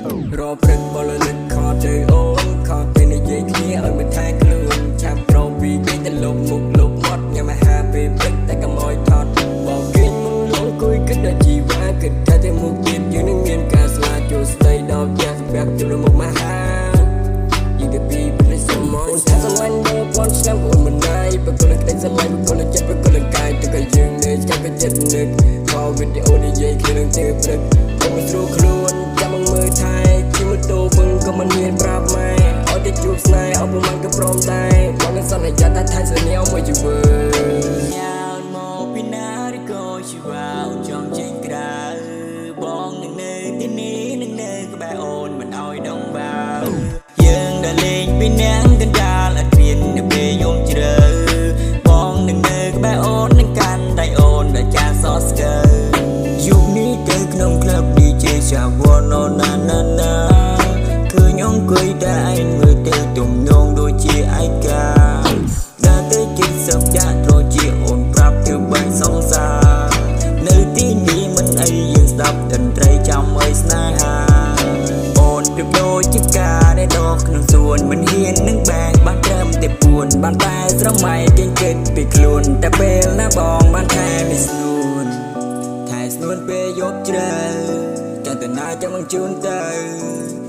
รอព្រឹកបលលឹកខតទៅអូនខតទៅនិយាយគ្នាឲ្យមិនថាខ្លួនឆាប់ក្រោពីគេទៅលុបមុខលុបមាត់ញ៉ាំអាហារពេលព្រឹកតែកុំឲ្យថតបងគេមុនលងគួយគិតដល់ជីវ៉ាគិតថាតែមុខទៀតយើងនឹងមានការស្លាចូលស្ដីដល់ផ្ទះសម្រាប់ជុំមុខមហាយើងទៅពីព្រឹកសមអូនថាស្រឡាញ់មកប៉ុនឆ្នាំអូនមិនណៃបកគលក្តីស្រឡាញ់បកគលចិត្តបកគលកាយទៅក៏យើងនៅចាំក៏ចិត្តនឹកខលវីដេអូនិយាយគ្នានឹងទៅព្រឹកខ្ញុំមិនស្រួលខ្លួនចាំមកមើលថែជិះម៉ូតូពឹងក៏មិនមានប្រាប់ម៉ែឲ្យតែជួបស្នេហ៍អស់ប្រហែលក៏ព្រមដែរបងនឹងសន្យាថាថែសញ្ញាមួយយូរញ៉ាវមកពីណាឬក៏ជីវ៉ាអូនចង់ចេញក្រៅបងនឹងនៅទីនេះនឹងនៅក្បែរអូនមិនឲ្យដងបាវយើងដែលលេងពីនាងកណ្ដាលអត់មាននៅពេលយំជ្រៅបងនឹងនៅក្បែរអូននឹងកាន់ដៃអូនដែលចាសស្កើយុគនេះទៅក្នុងក្លឹប DJ ចាវ៉ណូណាណាណាឃើញអង្គុយតែឯងមើលទៅទំនងដូចជាឯកាដើរទៅជិតសឹកចាក់ត្រូវជាអូនប្រាប់ទៅបាញ់សង្សារនៅទីនេះមិនអីយើងស្ដាប់តន្ត្រីចាំឲ្យស្នេហាអូនប្រៀបដូចជាការដែលដកក្នុងសួនមិនហ៊ាននឹងបែងបានត្រឹមតែពួនបានតែស្រមៃគេគិតពីខ្លួនតែពេលណាបងបានថែមិនស្នួនថែស្នួនពេលយប់ជ្រៅចាំទៅណាចាំនឹងជូនទៅ